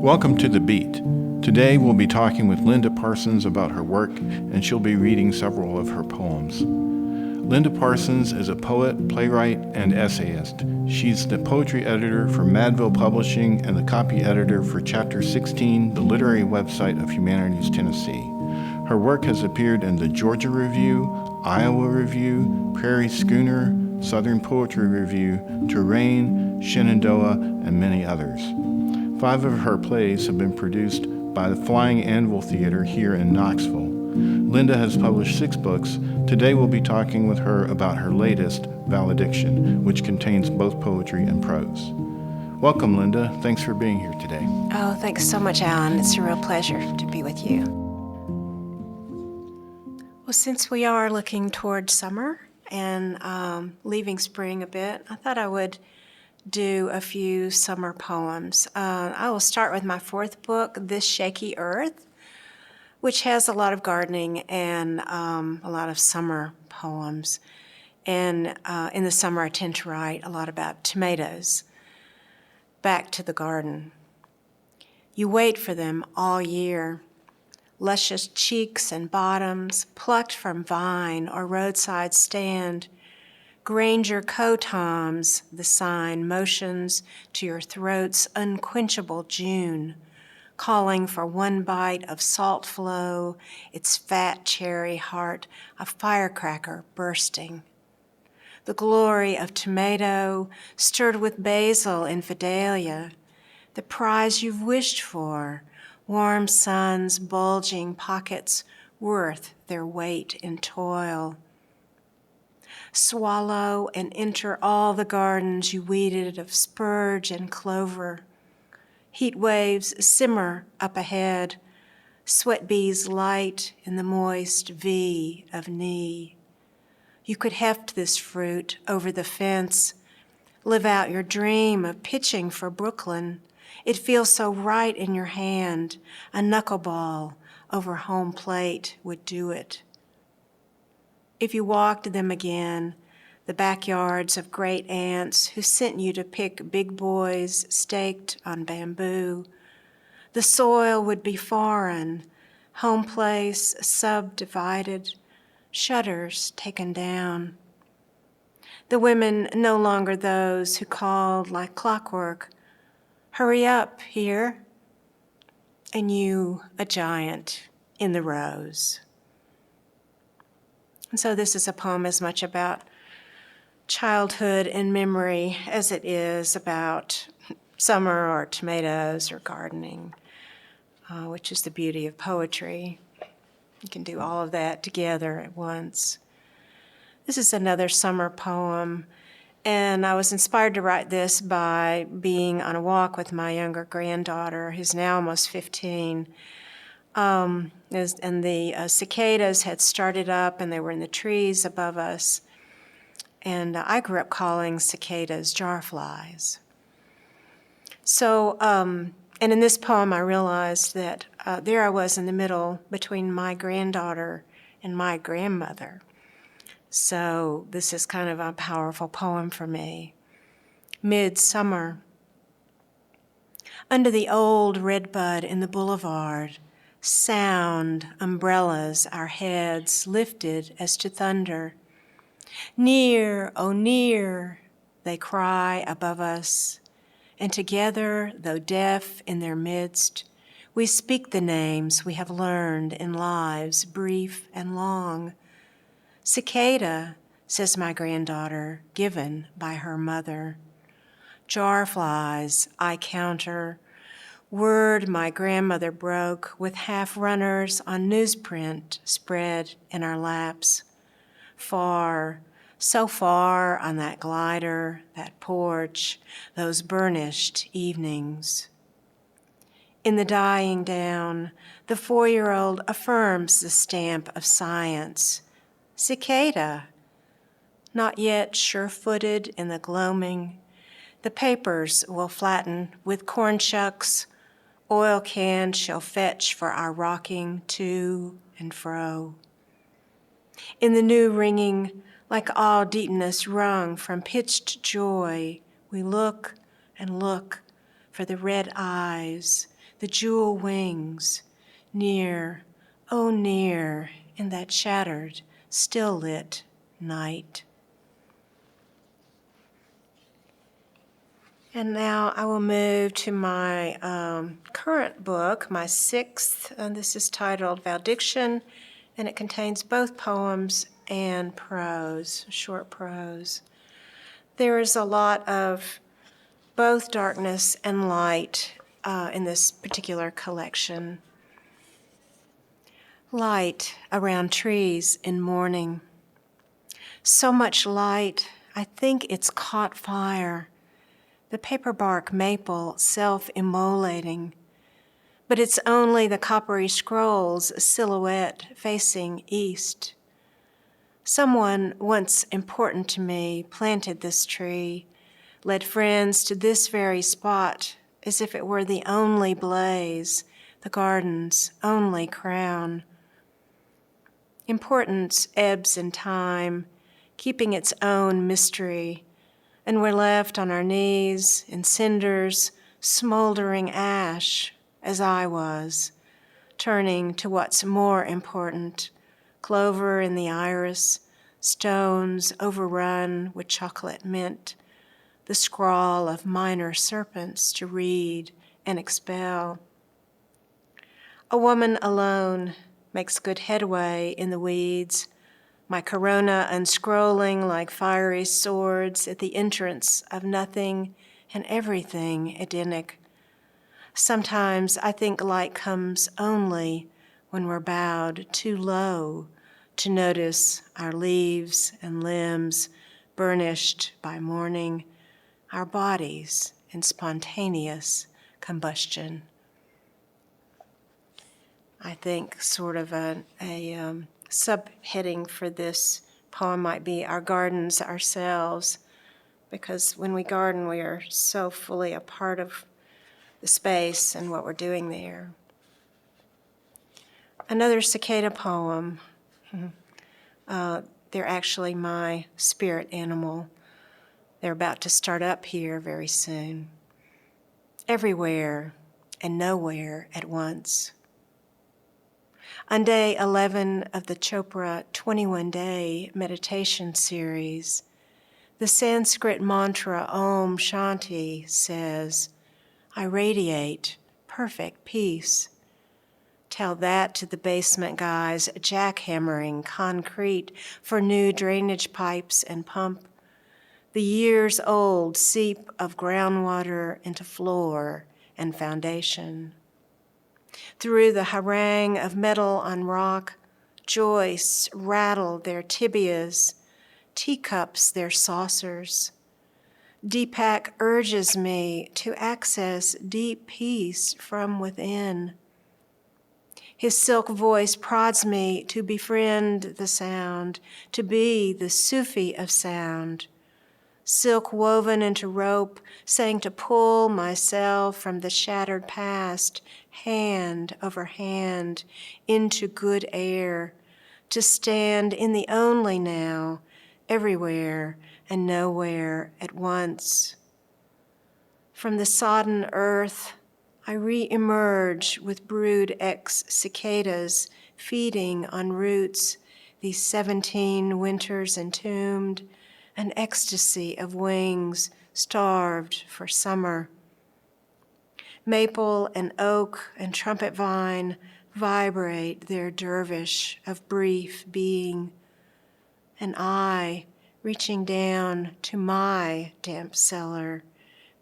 Welcome to The Beat. Today we'll be talking with Linda Parsons about her work, and she'll be reading several of her poems. Linda Parsons is a poet, playwright, and essayist. She's the poetry editor for Madville Publishing and the copy editor for Chapter 16, the literary website of Humanities Tennessee. Her work has appeared in the Georgia Review, Iowa Review, Prairie Schooner, Southern Poetry Review, Terrain, Shenandoah, and many others. 5 of her plays have been produced by the Flying Anvil Theater here in Knoxville. Linda has published 6 books. Today we'll be talking with her about her latest, Valediction, which contains both poetry and prose. Welcome, Linda. Thanks for being here today. Oh, thanks so much, Alan. It's a real pleasure to be with you. Well, since we are looking toward summer and leaving spring a bit, I thought I would do a few summer poems. I will start with my 4th book, This Shaky Earth, which has a lot of gardening and a lot of summer poems. And in the summer, I tend to write a lot about tomatoes. Back to the garden. You wait for them all year. Luscious cheeks and bottoms, plucked from vine or roadside stand. Granger cotoms, the sign motions to your throat's unquenchable June, calling for one bite of salt flow, its fat cherry heart a firecracker bursting. The glory of tomato, stirred with basil and vidalia, the prize you've wished for, warm sun's bulging pockets worth their weight in toil. Swallow and enter all the gardens you weeded of spurge and clover. Heat waves simmer up ahead, sweat bees light in the moist V of knee. You could heft this fruit over the fence, live out your dream of pitching for Brooklyn. It feels so right in your hand, a knuckleball over home plate would do it. If you walked them again, the backyards of great aunts who sent you to pick big boys staked on bamboo, the soil would be foreign, home place subdivided, shutters taken down. The women no longer those who called like clockwork, "Hurry up here," and you a giant in the rows. And so this is a poem as much about childhood and memory as it is about summer or tomatoes or gardening, which is the beauty of poetry. You can do all of that together at once. This is another summer poem, and I was inspired to write this by being on a walk with my younger granddaughter, who's now almost 15. And the cicadas had started up, and they were in the trees above us. And I grew up calling cicadas jar flies. So, and in this poem, I realized that there I was in the middle between my granddaughter and my grandmother. So this is kind of a powerful poem for me. Midsummer. Under the old redbud in the boulevard, sound umbrellas our heads lifted as to thunder. Near, oh near, they cry above us, and together, though deaf in their midst, we speak the names we have learned in lives brief and long. Cicada, says my granddaughter, given by her mother. Jar flies, I counter, word my grandmother broke with half-runners on newsprint spread in our laps. Far, so far on that glider, that porch, those burnished evenings. In the dying down, the 4-year-old affirms the stamp of science. Cicada, not yet sure-footed in the gloaming, the papers will flatten with corn shucks, oil cans shall fetch for our rocking to and fro. In the new ringing, like all deepness wrung from pitched joy, we look and look for the red eyes, the jewel wings, near, oh near, in that shattered, still-lit night. And now I will move to my current book, my sixth, and this is titled Valediction, and it contains both poems and prose, short prose. There is a lot of both darkness and light in this particular collection. Light around trees in morning. So much light, I think it's caught fire. The paperbark maple self-immolating, but it's only the coppery scrolls silhouette facing east. Someone once important to me planted this tree, led friends to this very spot as if it were the only blaze, the garden's only crown. Importance ebbs in time, keeping its own mystery, and we're left on our knees in cinders, smoldering ash, as I was, turning to what's more important, clover in the iris, stones overrun with chocolate mint, the scrawl of minor serpents to read and expel. A woman alone makes good headway in the weeds, my corona unscrolling like fiery swords at the entrance of nothing and everything Edenic. Sometimes I think light comes only when we're bowed too low to notice our leaves and limbs burnished by morning, our bodies in spontaneous combustion. I think sort of a subheading for this poem might be Our Gardens Ourselves, because when we garden, we are so fully a part of the space and what we're doing there. Another cicada poem. They're actually my spirit animal. They're about to start up here very soon. Everywhere and nowhere at once. On day 11 of the Chopra 21-day meditation series, the Sanskrit mantra Om Shanti says, I radiate perfect peace. Tell that to the basement guys jackhammering concrete for new drainage pipes and pump, the years-old seep of groundwater into floor and foundation. Through the harangue of metal on rock, joists rattle their tibias, teacups their saucers. Deepak urges me to access deep peace from within. His silk voice prods me to befriend the sound, to be the Sufi of sound. Silk woven into rope, saying to pull myself from the shattered past, hand over hand, into good air, to stand in the only now, everywhere and nowhere at once. From the sodden earth, I re-emerge with brood cicadas feeding on roots, these 17 winters entombed, an ecstasy of wings starved for summer. Maple and oak and trumpet vine vibrate their dervish of brief being, and I, reaching down to my damp cellar,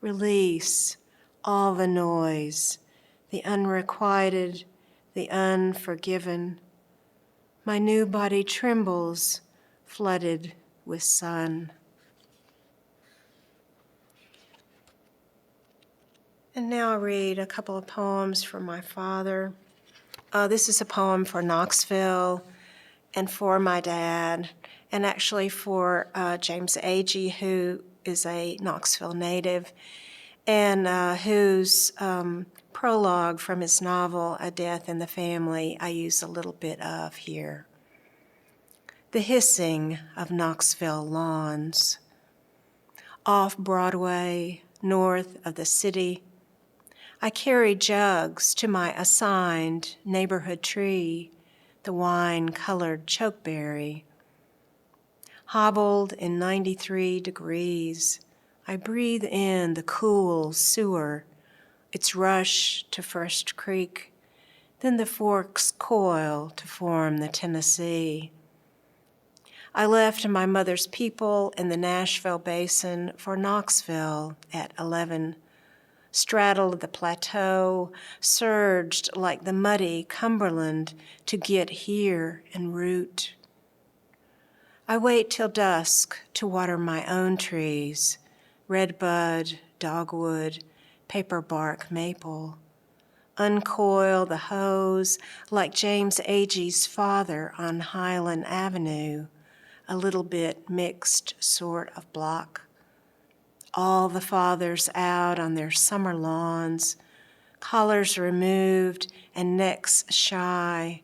release all the noise, the unrequited, the unforgiven. My new body trembles, flooded with sun. And now I'll read a couple of poems from my father. This is a poem for Knoxville and for my dad, and actually for James Agee, who is a Knoxville native, and whose prologue from his novel, A Death in the Family, I use a little bit of here. The hissing of Knoxville lawns. Off Broadway, north of the city, I carried jugs to my assigned neighborhood tree, the wine-colored chokeberry. Hobbled in 93 degrees, I breathe in the cool sewer, its rush to First Creek, then the forks coil to form the Tennessee. I left my mother's people in the Nashville Basin for Knoxville at 11, straddled the plateau, surged like the muddy Cumberland to get here and root. I wait till dusk to water my own trees, redbud, dogwood, paperbark maple. Uncoil the hose like James Agee's father on Highland Avenue, a little bit mixed sort of block. All the fathers out on their summer lawns, collars removed and necks shy.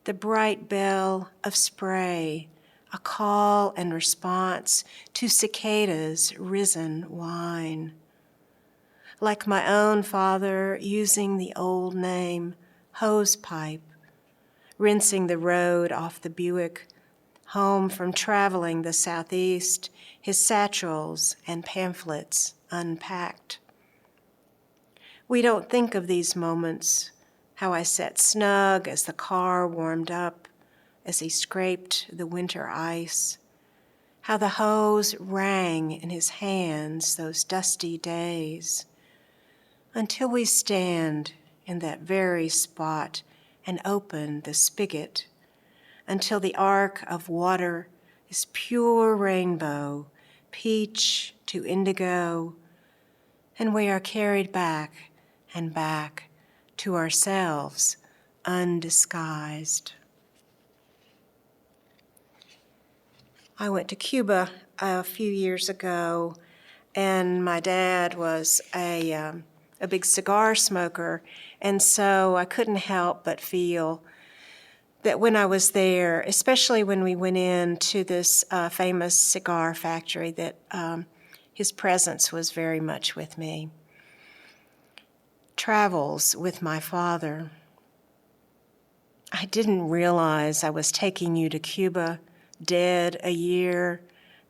The bright bell of spray, a call and response to cicadas' risen whine. Like my own father using the old name, hosepipe, rinsing the road off the Buick, home from traveling the southeast, his satchels and pamphlets unpacked. We don't think of these moments, how I sat snug as the car warmed up, as he scraped the winter ice, how the hose rang in his hands those dusty days, until we stand in that very spot and open the spigot, until the arc of water is pure rainbow, peach to indigo, and we are carried back and back to ourselves undisguised. I went to Cuba a few years ago, and my dad was a big cigar smoker, and so I couldn't help but feel that when I was there, especially when we went into this famous cigar factory, that his presence was very much with me. Travels with my father. I didn't realize I was taking you to Cuba, dead a year,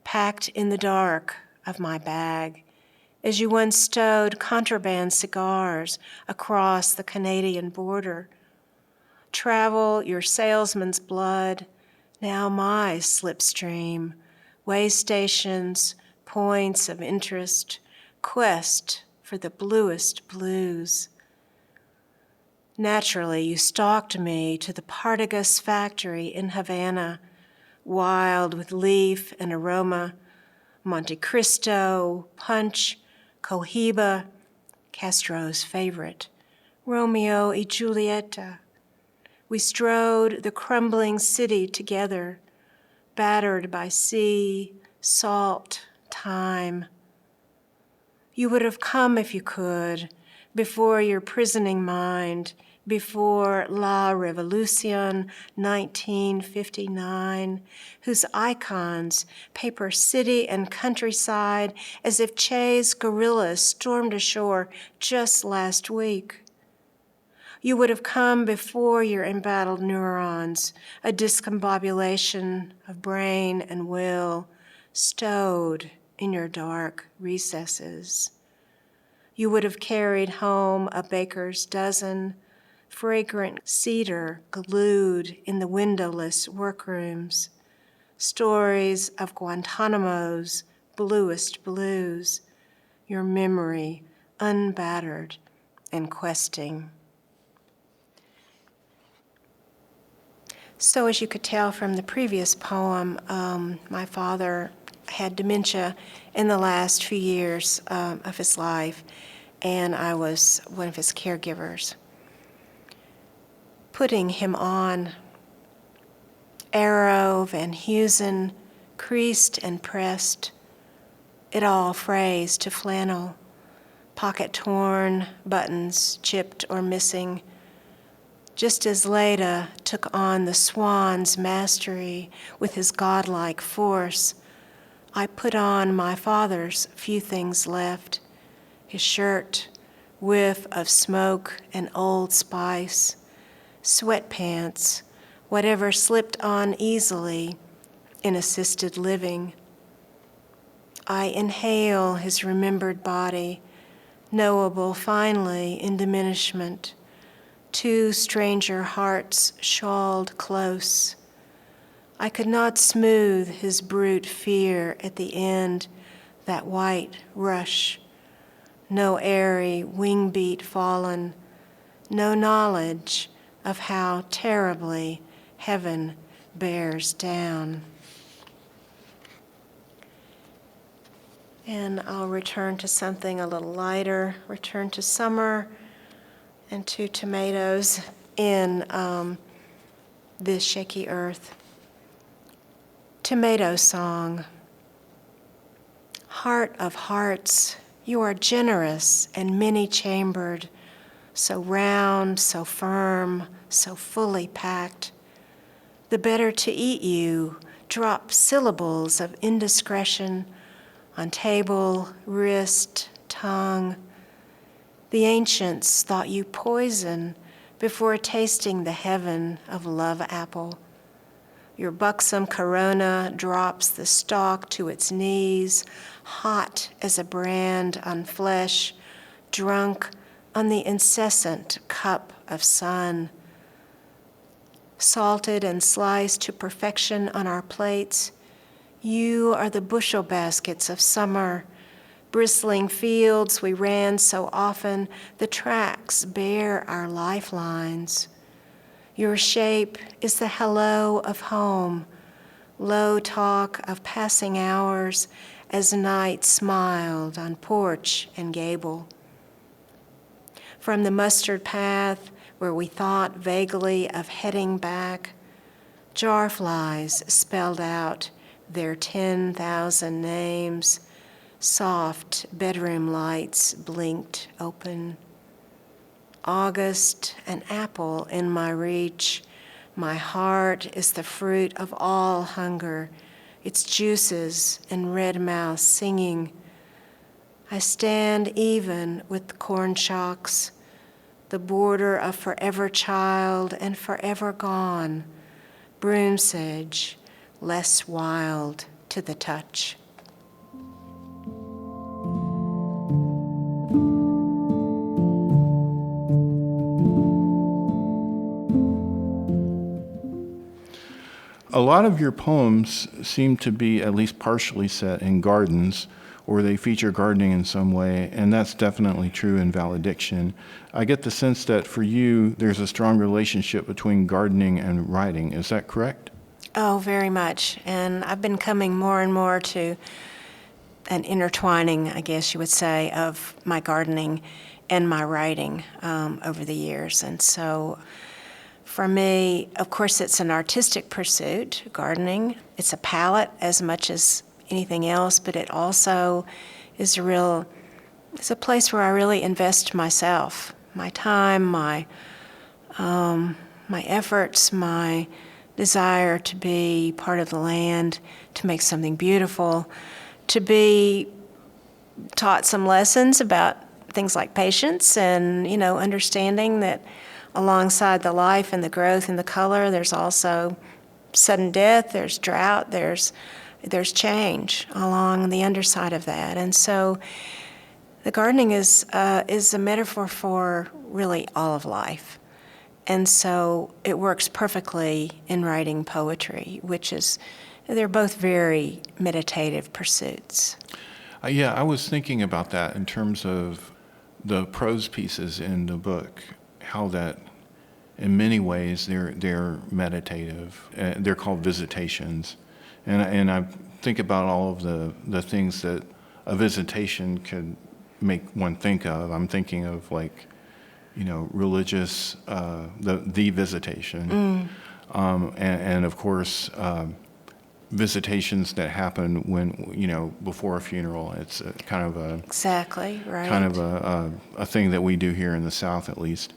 packed in the dark of my bag, as you once stowed contraband cigars across the Canadian border. Travel, your salesman's blood, now my slipstream, way stations, points of interest, quest for the bluest blues. Naturally, you stalked me to the Partagas factory in Havana, wild with leaf and aroma, Monte Cristo, punch, Cohiba, Castro's favorite, Romeo y Julieta. We strode the crumbling city together, battered by sea, salt, time. You would have come if you could, before your prisoning mind, before La Revolucion 1959, whose icons paper city and countryside as if Che's guerrillas stormed ashore just last week. You would have come before your embattled neurons, a discombobulation of brain and will, stowed in your dark recesses. You would have carried home a baker's dozen, fragrant cedar glued in the windowless workrooms, stories of Guantanamo's bluest blues, your memory unbattered and questing. So as you could tell from the previous poem, my father had dementia in the last few years of his life, and I was one of his caregivers. Putting him on, arrow, Van Heusen, creased and pressed, it all frays to flannel, pocket torn, buttons chipped or missing, just as Leda took on the swan's mastery with his godlike force, I put on my father's few things left, his shirt, whiff of smoke and Old Spice, sweatpants, whatever slipped on easily in assisted living. I inhale his remembered body, knowable finally in diminishment, two stranger hearts shawled close. I could not smooth his brute fear at the end, that white rush, no airy wing beat fallen, no knowledge of how terribly heaven bears down. And I'll return to something a little lighter, return to summer and to tomatoes in this shaky earth. Tomato song. Heart of hearts, you are generous and many-chambered, so round, so firm, so fully packed. The better to eat you, drop syllables of indiscretion on table, wrist, tongue. The ancients thought you poison before tasting the heaven of love apple. Your buxom corona drops the stalk to its knees, hot as a brand on flesh, drunk on the incessant cup of sun. Salted and sliced to perfection on our plates, you are the bushel baskets of summer, bristling fields we ran so often, the tracks bear our lifelines. Your shape is the hello of home, low talk of passing hours as night smiled on porch and gable. From the mustard path where we thought vaguely of heading back, jar flies spelled out their 10,000 names, soft bedroom lights blinked open. August, an apple in my reach. My heart is the fruit of all hunger, its juices and red mouth singing. I stand even with the corn shocks, the border of forever child and forever gone, broom sedge, less wild to the touch. A lot of your poems seem to be at least partially set in gardens, or they feature gardening in some way, and that's definitely true in Valediction. I get the sense that for you, there's a strong relationship between gardening and writing. Is that correct? Oh, very much. And I've been coming more and more to an intertwining, I guess you would say, of my gardening and my writing over the years. And so for me, of course, it's an artistic pursuit, gardening. It's a palette as much as anything else, but it also is it's a place where I really invest myself, my time, my efforts, my desire to be part of the land, to make something beautiful, to be taught some lessons about things like patience and, understanding that alongside the life and the growth and the color, there's also sudden death, there's drought, there's change along the underside of that. And so the gardening is a metaphor for really all of life. And so it works perfectly in writing poetry, they're both very meditative pursuits. Yeah, I was thinking about that in terms of the prose pieces in the book, how that in many ways they're meditative. They're called visitations. And I think about all of the things that a visitation could make one think of. I'm thinking of religious, the visitation. And of course, visitations that happen when, before a funeral. It's kind of Exactly, right. kind of a thing that we do here in the South, at least.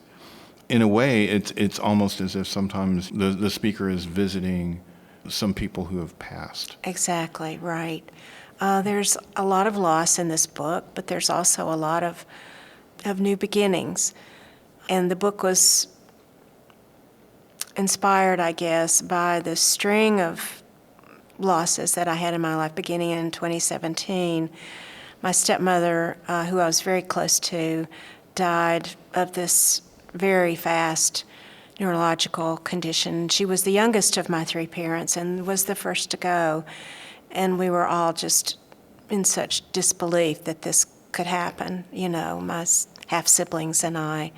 In a way, it's almost as if sometimes the speaker is visiting some people who have passed. Exactly, right. There's a lot of loss in this book, but there's also a lot of of new beginnings. And the book was inspired, I guess, by the string of losses that I had in my life beginning in 2017. My stepmother, who I was very close to, died of this very fast neurological condition. She was the youngest of my three parents and was the first to go. And we were all just in such disbelief that this could happen, my half-siblings and I.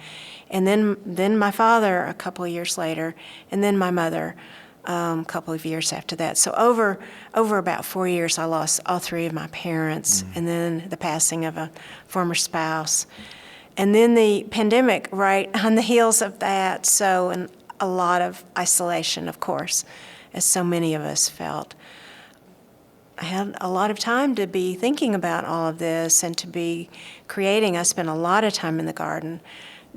And then my father a couple of years later, and then my mother a couple of years after that. So over about 4 years, I lost all three of my parents, and then the passing of a former spouse. And then the pandemic right on the heels of that, and a lot of isolation, of course, as so many of us felt. I had a lot of time to be thinking about all of this and to be creating. I spent a lot of time in the garden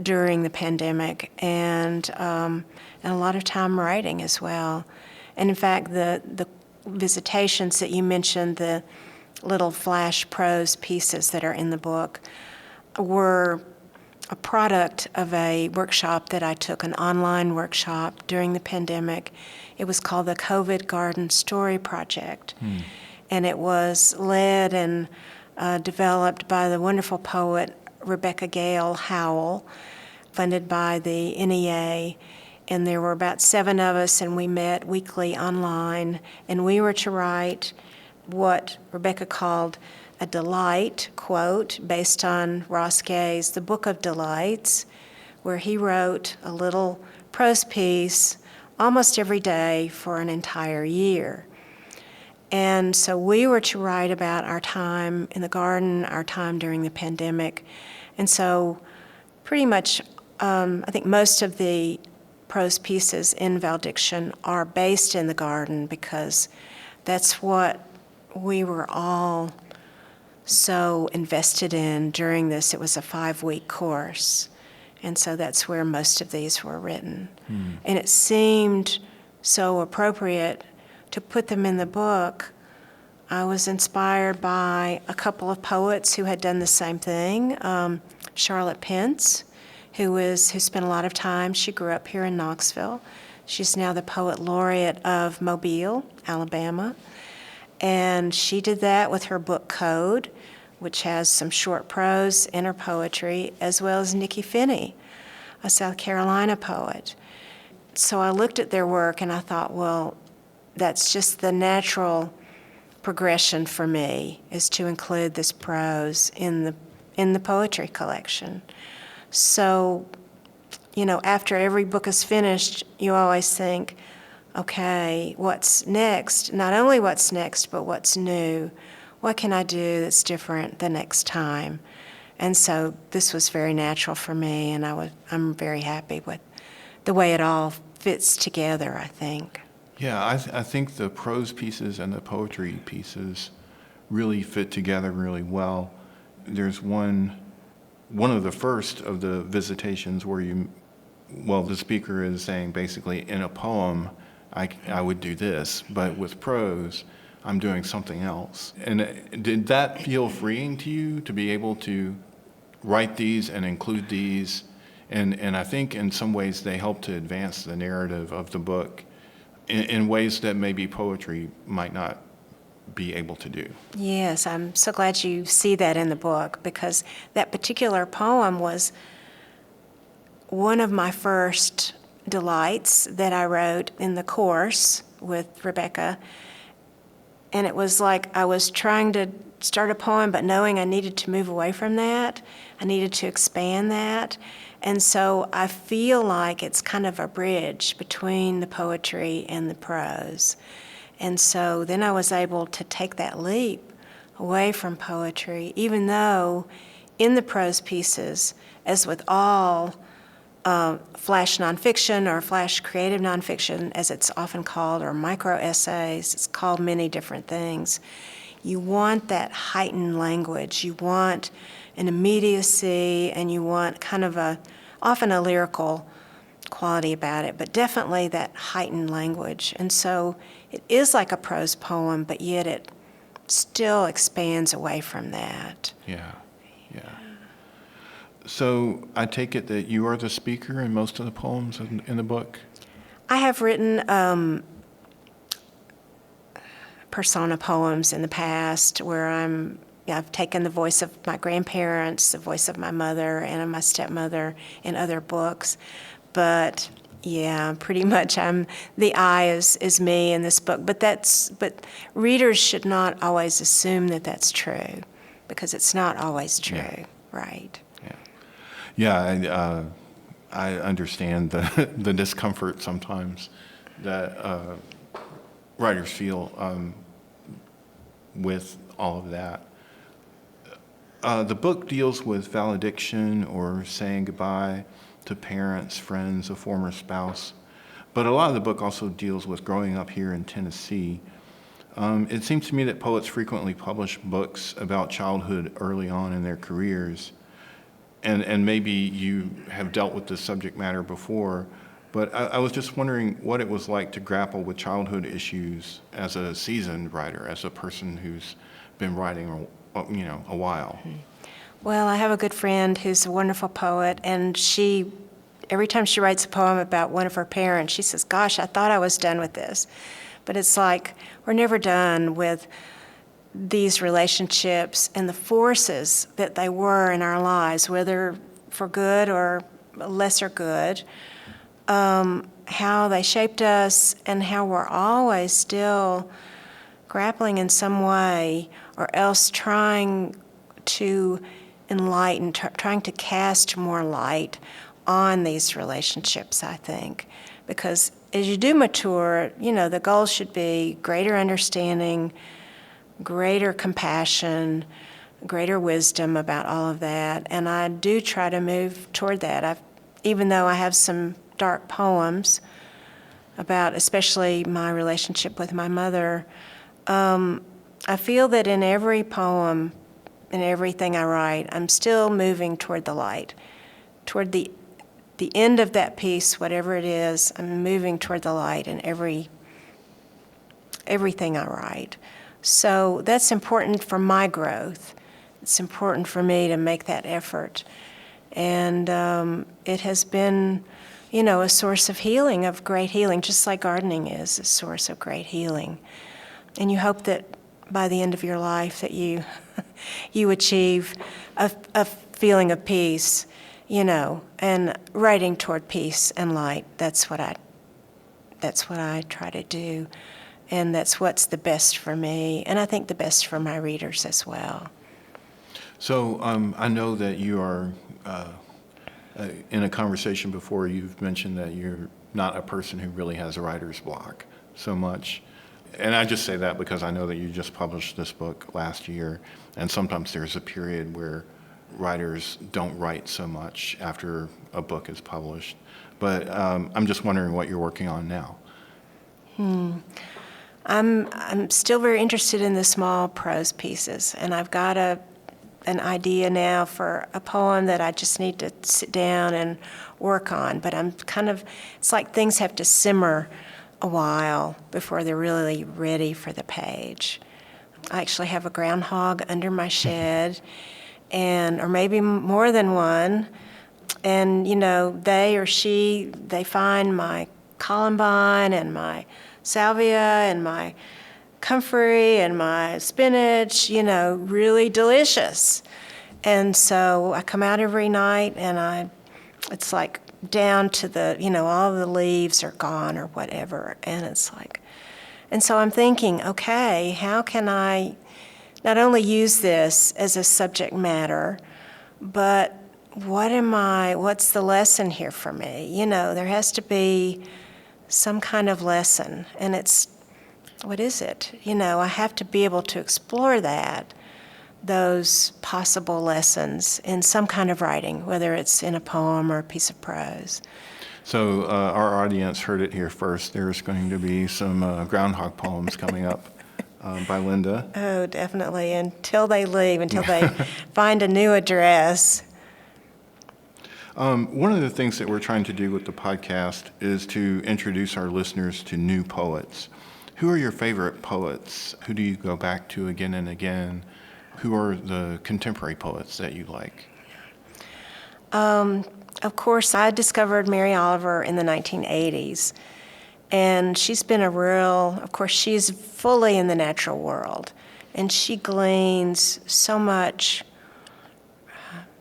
during the pandemic and a lot of time writing as well. And in fact, the visitations that you mentioned, the little flash prose pieces that are in the book, were a product of a workshop that I took, an online workshop during the pandemic. It was called the COVID Garden Story Project. And it was led and developed by the wonderful poet Rebecca Gale Howell, funded by the NEA. And there were about 7 of us, and we met weekly online. And we were to write what Rebecca called a delight, quote, based on Ross Gay's The Book of Delights, where he wrote a little prose piece almost every day for an entire year. And so we were to write about our time in the garden, our time during the pandemic. And so pretty much, I think most of the prose pieces in Valdiction are based in the garden because that's what we were all so invested in during this. It was a 5-week course. And so that's where most of these were written. And it seemed so appropriate to put them in the book. I was inspired by a couple of poets who had done the same thing. Charlotte Pence, who spent a lot of time. She grew up here in Knoxville. She's now the poet laureate of Mobile, Alabama. And she did that with her book Code, which has some short prose in her poetry, as well as Nikki Finney, a South Carolina poet. So I looked at their work and I thought, well, that's just the natural progression for me, is to include this prose in the poetry collection. So, after every book is finished, you always think, okay, what's next? Not only what's next, but what's new? What can I do that's different the next time? And so this was very natural for me, and I'm very happy with the way it all fits together, I think. Yeah, I think the prose pieces and the poetry pieces really fit together really well. There's one of the first of the visitations where the speaker is saying basically in a poem, I would do this, but with prose, I'm doing something else. And did that feel freeing to you to be able to write these and include these? And I think in some ways they help to advance the narrative of the book in ways that maybe poetry might not be able to do. Yes, I'm so glad you see that in the book, because that particular poem was one of my first delights that I wrote in the course with Rebecca. And it was like I was trying to start a poem, but knowing I needed to move away from that. I needed to expand that. And so I feel like it's kind of a bridge between the poetry and the prose. And so then I was able to take that leap away from poetry, even though in the prose pieces, as with all flash nonfiction or flash creative nonfiction, as it's often called, or micro essays, it's called many different things. You want that heightened language. You want an immediacy, and you want kind of often a lyrical quality about it, but definitely that heightened language. And so it is like a prose poem, but yet it still expands away from that. Yeah. So I take it that you are the speaker in most of the poems in the book? I have written persona poems in the past where I've taken the voice of my grandparents, the voice of my mother and of my stepmother in other books. But yeah, pretty much the I is me in this book. But readers should not always assume that that's true, because it's not always true, Yeah. right? Yeah, I understand the discomfort sometimes that writers feel with all of that. The book deals with valediction or saying goodbye to parents, friends, a former spouse, but a lot of the book also deals with growing up here in Tennessee. It seems to me that poets frequently publish books about childhood early on in their careers, and maybe you have dealt with this subject matter before, but I was just wondering what it was like to grapple with childhood issues as a seasoned writer, as a person who's been writing, a while. Well, I have a good friend who's a wonderful poet, and every time she writes a poem about one of her parents, she says, "Gosh, I thought I was done with this." But it's like we're never done with these relationships and the forces that they were in our lives, whether for good or lesser good, how they shaped us and how we're always still grappling in some way or else trying to enlighten, trying to cast more light on these relationships, I think. Because as you do mature, the goal should be greater understanding, greater compassion, greater wisdom about all of that. And I do try to move toward that. Even though I have some dark poems about especially my relationship with my mother, I feel that in every poem, in everything I write, I'm still moving toward the light, toward the end of that piece, whatever it is. I'm moving toward the light in everything I write. So that's important for my growth. It's important for me to make that effort. And it has been, a source of healing, of great healing, just like gardening is a source of great healing. And you hope that by the end of your life that you achieve a feeling of peace, and writing toward peace and light. That's what I try to do. And that's what's the best for me, and I think the best for my readers as well. So I know that you are, in a conversation before, you've mentioned that you're not a person who really has a writer's block so much. And I just say that because I know that you just published this book last year, and sometimes there's a period where writers don't write so much after a book is published. But I'm just wondering what you're working on now. I'm still very interested in the small prose pieces, and I've got an idea now for a poem that I just need to sit down and work on. But it's like things have to simmer a while before they're really ready for the page. I actually have a groundhog under my shed, or maybe more than one, and they find my columbine and my salvia and my comfrey and my spinach, really delicious. And so I come out every night and it's like down to all the leaves are gone or whatever. And it's like, and so I'm thinking, okay, how can I not only use this as a subject matter, but what's the lesson here for me? There has to be some kind of lesson, and what is it? I have to be able to explore those possible lessons in some kind of writing, whether it's in a poem or a piece of prose. So our audience heard it here first. There's going to be some groundhog poems coming up by Linda. Oh, definitely, until they leave, until they find a new address. One of the things that we're trying to do with the podcast is to introduce our listeners to new poets. Who are your favorite poets? Who do you go back to again and again? Who are the contemporary poets that you like? Of course, I discovered Mary Oliver in the 1980s, and she's been of course, she's fully in the natural world, and she gleans so much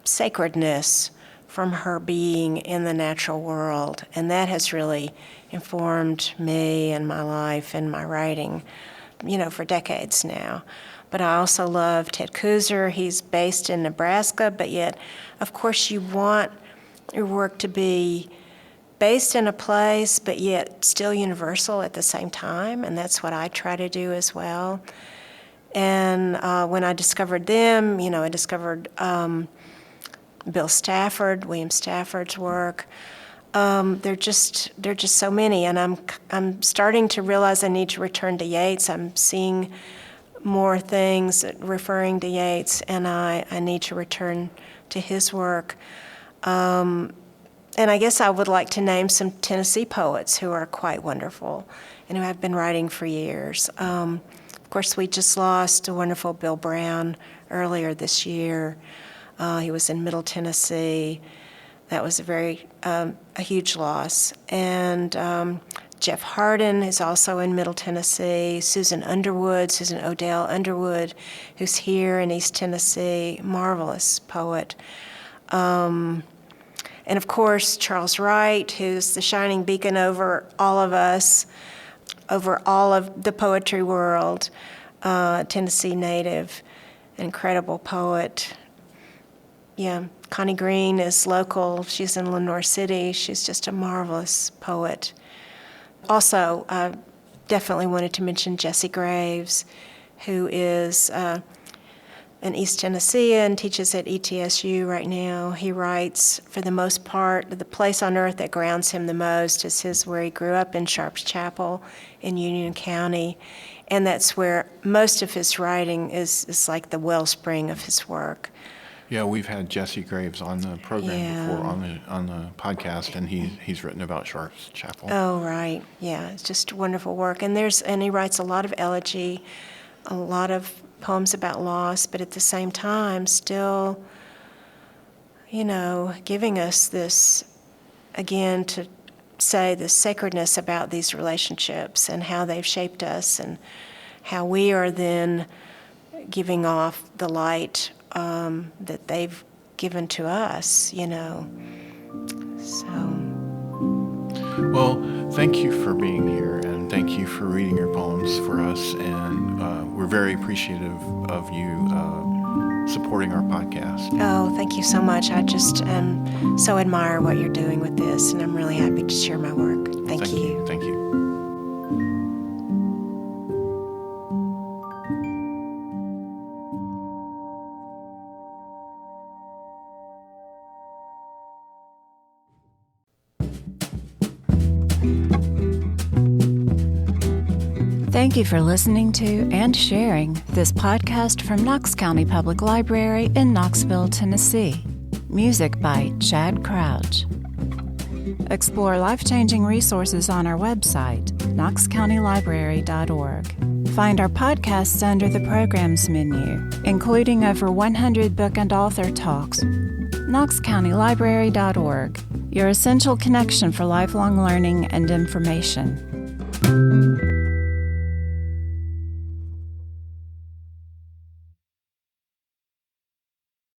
sacredness from her being in the natural world, and that has really informed me and my life and my writing, for decades now. But I also love Ted Kooser. He's based in Nebraska, but yet, of course, you want your work to be based in a place, but yet still universal at the same time, and that's what I try to do as well. And when I discovered them, I discovered William Stafford's work. They're just so many, and I'm starting to realize I need to return to Yeats. I'm seeing more things referring to Yeats, and I need to return to his work. And I guess I would like to name some Tennessee poets who are quite wonderful and who have been writing for years. Of course, we just lost a wonderful Bill Brown earlier this year. He was in Middle Tennessee. That was a huge loss. And Jeff Hardin is also in Middle Tennessee. Susan Odell Underwood, who's here in East Tennessee, marvelous poet. And of course, Charles Wright, who's the shining beacon over all of us, over all of the poetry world, Tennessee native, incredible poet. Yeah, Connie Green is local. She's in Lenore City. She's just a marvelous poet. Also, I definitely wanted to mention Jesse Graves, who is an East Tennessean, teaches at ETSU right now. He writes, for the most part, the place on earth that grounds him the most is where he grew up in Sharps Chapel in Union County, and that's where most of his writing is like the wellspring of his work. Yeah, we've had Jesse Graves on the program before, on the podcast, and he's written about Sharps Chapel. Oh, right. Yeah, it's just wonderful work. And he writes a lot of elegy, a lot of poems about loss, but at the same time still, giving us this, again, to say the sacredness about these relationships and how they've shaped us and how we are then giving off the light that they've given to us, So. Well, thank you for being here, and thank you for reading your poems for us, and we're very appreciative of you supporting our podcast. Oh, thank you so much. I just so admire what you're doing with this, and I'm really happy to share my work. Thank you. Thank you. Thank you for listening to and sharing this podcast from Knox County Public Library in Knoxville, Tennessee. Music by Chad Crouch. Explore life-changing resources on our website, knoxcountylibrary.org. Find our podcasts under the Programs menu, including over 100 book and author talks. knoxcountylibrary.org, your essential connection for lifelong learning and information.